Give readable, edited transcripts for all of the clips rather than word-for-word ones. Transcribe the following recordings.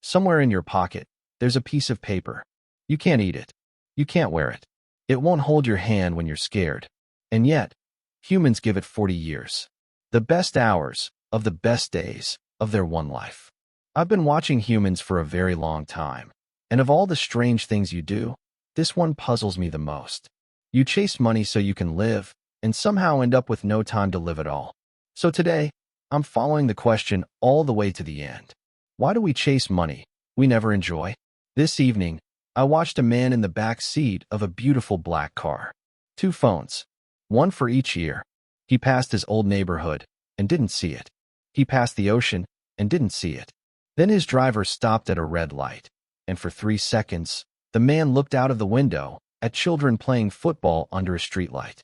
Somewhere in your pocket, there's a piece of paper. You can't eat it. You can't wear it. It won't hold your hand when you're scared. And yet, humans give it 40 years. The best hours of the best days of their one life. I've been watching humans for a very long time. And of all the strange things you do, this one puzzles me the most. You chase money so you can live, and somehow end up with no time to live at all. So today, I'm following the question all the way to the end. Why do we chase money we never enjoy? This evening, I watched a man in the back seat of a beautiful black car. 2 phones, one for each ear. He passed his old neighborhood and didn't see it. He passed the ocean and didn't see it. Then his driver stopped at a red light, and for 3 seconds, the man looked out of the window at children playing football under a streetlight.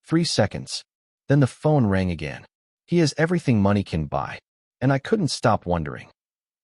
3 seconds. Then the phone rang again. He has everything money can buy, and I couldn't stop wondering.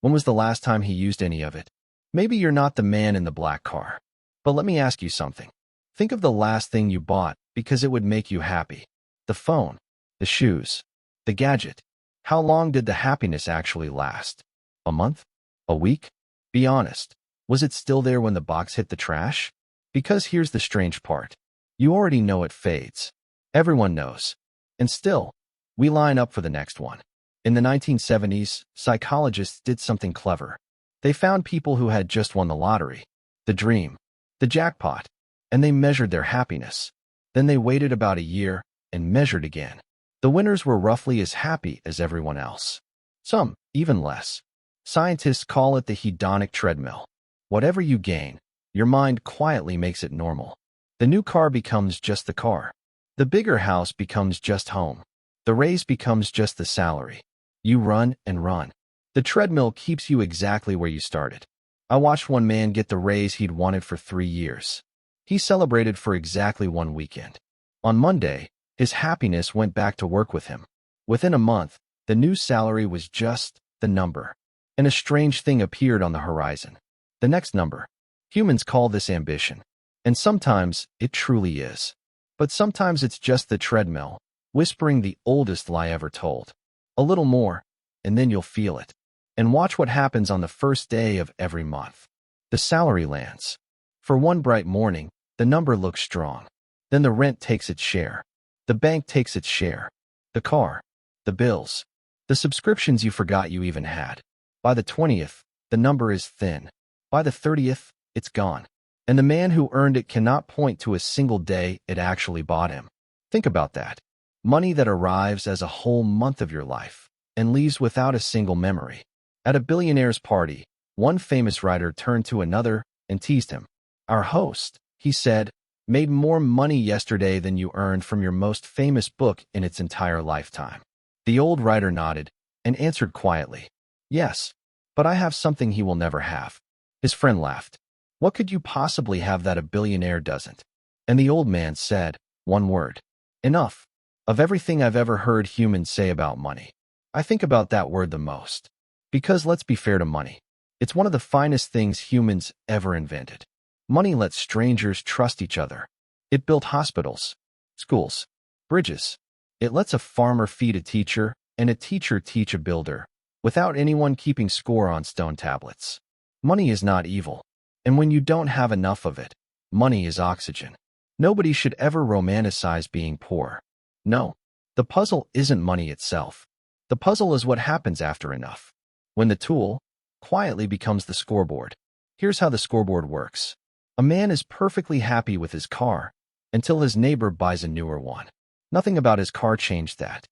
When was the last time he used any of it? Maybe you're not the man in the black car. But let me ask you something. Think of the last thing you bought because it would make you happy. The phone, the shoes, the gadget. How long did the happiness actually last? A month? A week? Be honest. Was it still there when the box hit the trash? Because here's the strange part. You already know it fades. Everyone knows. And still, we line up for the next one. In the 1970s, psychologists did something clever. They found people who had just won the lottery, the dream, the jackpot, and they measured their happiness. Then they waited about a year and measured again. The winners were roughly as happy as everyone else. Some, even less. Scientists call it the hedonic treadmill. Whatever you gain, your mind quietly makes it normal. The new car becomes just the car. The bigger house becomes just home. The raise becomes just the salary. You run and run. The treadmill keeps you exactly where you started. I watched one man get the raise he'd wanted for 3 years. He celebrated for exactly 1 weekend. On Monday, his happiness went back to work with him. Within a month, the new salary was just the number. And a strange thing appeared on the horizon. The next number. Humans call this ambition. And sometimes it truly is. But sometimes it's just the treadmill, whispering the oldest lie ever told. A little more, and then you'll feel it. And watch what happens on the first day of every month. The salary lands. For one bright morning, the number looks strong. Then the rent takes its share. The bank takes its share. The car. The bills. The subscriptions you forgot you even had. By the 20th, the number is thin. By the 30th, it's gone. And the man who earned it cannot point to a single day it actually bought him. Think about that. Money that arrives as a whole month of your life and leaves without a single memory. At a billionaire's party, one famous writer turned to another and teased him. Our host, he said, made more money yesterday than you earned from your most famous book in its entire lifetime. The old writer nodded and answered quietly, yes, but I have something he will never have. His friend laughed. What could you possibly have that a billionaire doesn't? And the old man said, one word. Enough. Of everything I've ever heard humans say about money, I think about that word the most. Because let's be fair to money. It's one of the finest things humans ever invented. Money lets strangers trust each other. It built hospitals, schools, bridges. It lets a farmer feed a teacher and a teacher teach a builder without anyone keeping score on stone tablets. Money is not evil. And when you don't have enough of it, money is oxygen. Nobody should ever romanticize being poor. No, the puzzle isn't money itself. The puzzle is what happens after enough. When the tool quietly becomes the scoreboard. Here's how the scoreboard works. A man is perfectly happy with his car until his neighbor buys a newer one. Nothing about his car changed that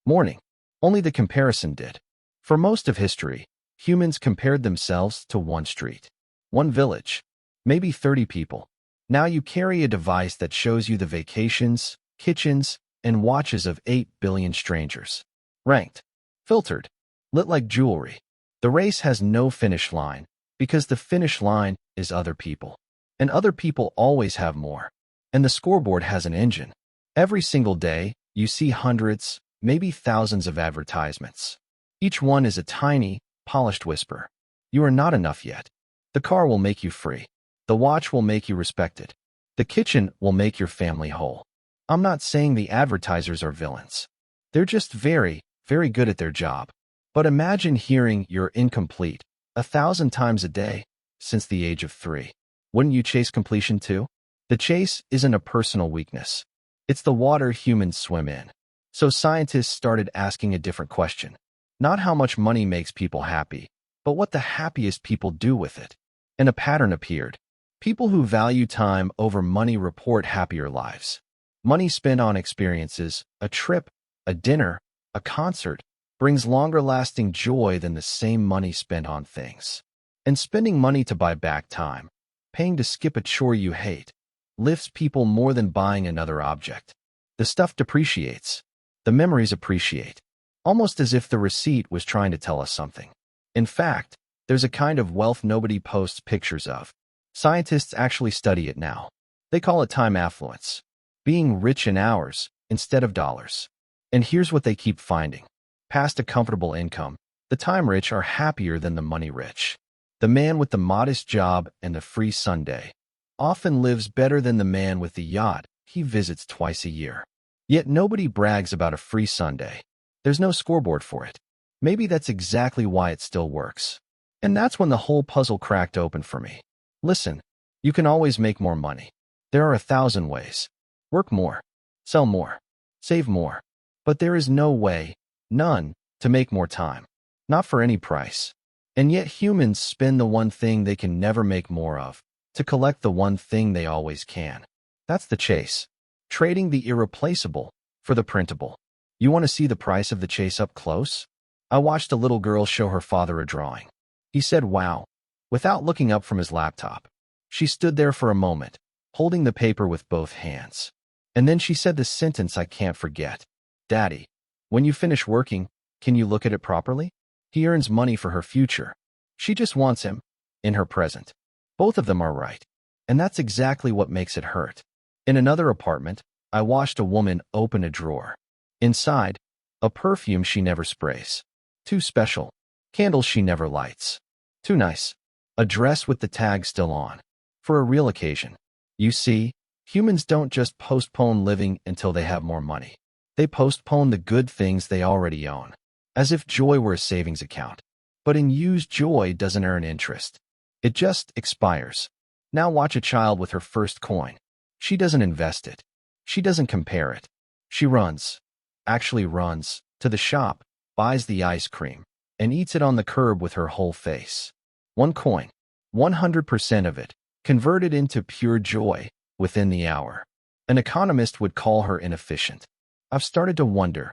morning. Only the comparison did. For most of history, humans compared themselves to one street, one village, maybe 30 people. Now you carry a device that shows you the vacations, kitchens, and watches of 8 billion strangers. Ranked, filtered, lit like jewelry. The race has no finish line because the finish line is other people. And other people always have more. And the scoreboard has an engine. Every single day, you see hundreds, maybe thousands of advertisements. Each one is a tiny, polished whisper. You are not enough yet. The car will make you free. The watch will make you respected. The kitchen will make your family whole. I'm not saying the advertisers are villains. They're just very, very good at their job. But imagine hearing you're incomplete 1,000 times a day, since the age of 3. Wouldn't you chase completion too? The chase isn't a personal weakness. It's the water humans swim in. So scientists started asking a different question. Not how much money makes people happy, but what the happiest people do with it. And a pattern appeared. People who value time over money report happier lives. Money spent on experiences, a trip, a dinner, a concert, brings longer-lasting joy than the same money spent on things. And spending money to buy back time, paying to skip a chore you hate, lifts people more than buying another object. The stuff depreciates. The memories appreciate. Almost as if the receipt was trying to tell us something. In fact, there's a kind of wealth nobody posts pictures of. Scientists actually study it now. They call it time affluence. Being rich in hours instead of dollars. And here's what they keep finding. Past a comfortable income, the time rich are happier than the money rich. The man with the modest job and the free Sunday often lives better than the man with the yacht he visits twice a year. Yet nobody brags about a free Sunday. There's no scoreboard for it. Maybe that's exactly why it still works. And that's when the whole puzzle cracked open for me. Listen, you can always make more money. There are 1,000 ways. Work more, sell more, save more. But there is no way, none, to make more time. Not for any price. And yet humans spend the one thing they can never make more of, to collect the one thing they always can. That's the chase. Trading the irreplaceable for the printable. You want to see the price of the chase up close? I watched a little girl show her father a drawing. He said, "Wow," without looking up from his laptop. She stood there for a moment, holding the paper with both hands. And then she said the sentence I can't forget. "Daddy, when you finish working, can you look at it properly?" He earns money for her future. She just wants him in her present. Both of them are right. And that's exactly what makes it hurt. In another apartment, I watched a woman open a drawer. Inside, a perfume she never sprays. Too special. Candles she never lights. Too nice. A dress with the tag still on. For a real occasion. You see, humans don't just postpone living until they have more money. They postpone the good things they already own. As if joy were a savings account. But in used joy doesn't earn interest. It just expires. Now watch a child with her first coin. She doesn't invest it. She doesn't compare it. She runs. Actually runs to the shop, buys the ice cream, and eats it on the curb with her whole face. One coin, 100% of it, converted into pure joy within the hour. An economist would call her inefficient. I've started to wonder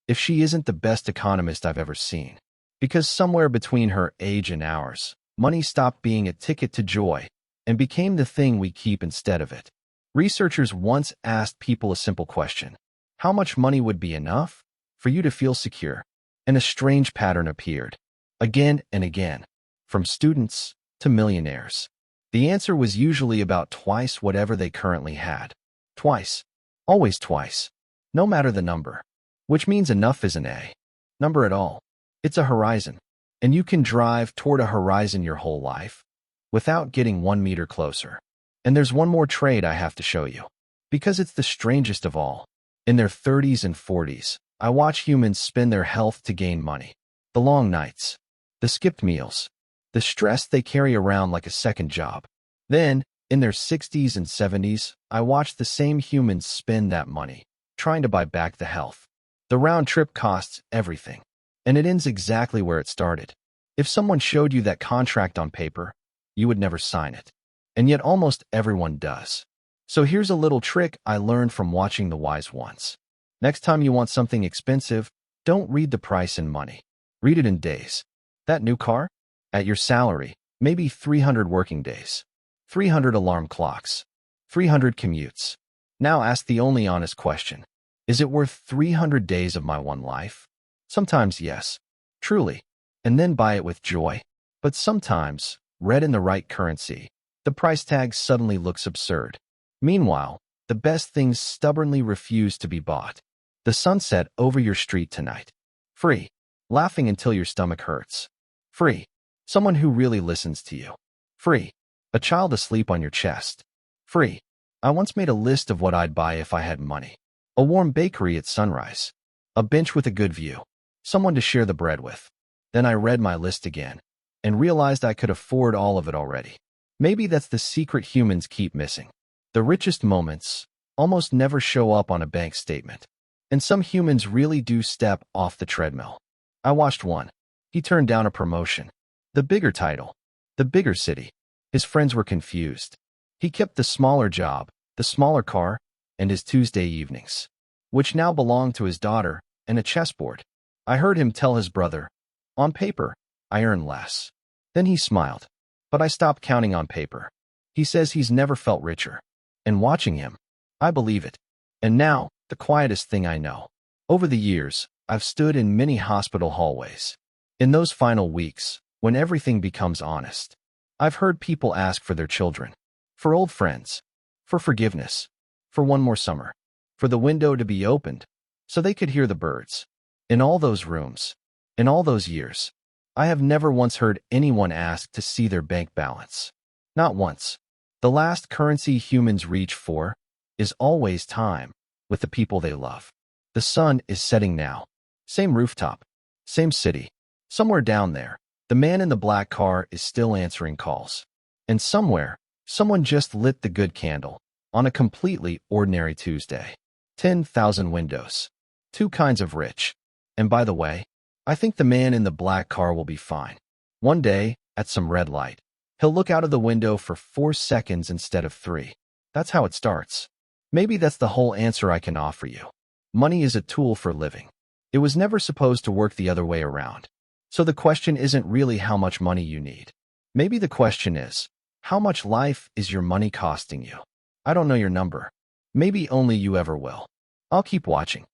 if she isn't the best economist I've ever seen. Because somewhere between her age and ours, money stopped being a ticket to joy and became the thing we keep instead of it. Researchers once asked people a simple question. How much money would be enough for you to feel secure? And a strange pattern appeared, again and again, from students to millionaires. The answer was usually about twice whatever they currently had. Twice. Always twice. No matter the number. Which means enough isn't a number at all. It's a horizon. And you can drive toward a horizon your whole life without getting 1 meter closer. And there's one more trade I have to show you. Because it's the strangest of all. In their 30s and 40s, I watch humans spend their health to gain money. The long nights. The skipped meals. The stress they carry around like a second job. Then, in their 60s and 70s, I watch the same humans spend that money, trying to buy back the health. The round trip costs everything. And it ends exactly where it started. If someone showed you that contract on paper, you would never sign it. And yet almost everyone does. So here's a little trick I learned from watching The Wise Ones. Next time you want something expensive, don't read the price in money. Read it in days. That new car? At your salary, maybe 300 working days. 300 alarm clocks. 300 commutes. Now ask the only honest question. Is it worth 300 days of my one life? Sometimes yes. Truly. And then buy it with joy. But sometimes, read in the right currency, the price tag suddenly looks absurd. Meanwhile, the best things stubbornly refuse to be bought. The sunset over your street tonight. Free. Laughing until your stomach hurts. Free. Someone who really listens to you. Free. A child asleep on your chest. Free. I once made a list of what I'd buy if I had money. A warm bakery at sunrise. A bench with a good view. Someone to share the bread with. Then I read my list again. and realized I could afford all of it already. Maybe that's the secret humans keep missing. The richest moments almost never show up on a bank statement. And some humans really do step off the treadmill. I watched one. He turned down a promotion. The bigger title. The bigger city. His friends were confused. He kept the smaller job, the smaller car, and his Tuesday evenings, which now belonged to his daughter and a chessboard. I heard him tell his brother, "On paper, I earn less." Then he smiled. But I stopped counting on paper. He says he's never felt richer. And watching him, I believe it. And now, the quietest thing I know. Over the years, I've stood in many hospital hallways. In those final weeks, when everything becomes honest, I've heard people ask for their children, for old friends, for forgiveness, for one more summer, for the window to be opened so they could hear the birds. In all those rooms, in all those years, I have never once heard anyone ask to see their bank balance. Not once. The last currency humans reach for is always time with the people they love. The sun is setting now. Same rooftop, same city. Somewhere down there, the man in the black car is still answering calls. And somewhere, someone just lit the good candle on a completely ordinary Tuesday. 10,000 windows. Two kinds of rich. And by the way, I think the man in the black car will be fine. One day, at some red light, he'll look out of the window for 4 seconds instead of 3. That's how it starts. Maybe that's the whole answer I can offer you. Money is a tool for living. It was never supposed to work the other way around. So the question isn't really how much money you need. Maybe the question is, how much life is your money costing you? I don't know your number. Maybe only you ever will. I'll keep watching.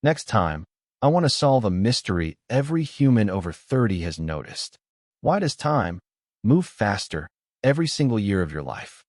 Next time, I want to solve a mystery every human over 30 has noticed. Why does time move faster every single year of your life?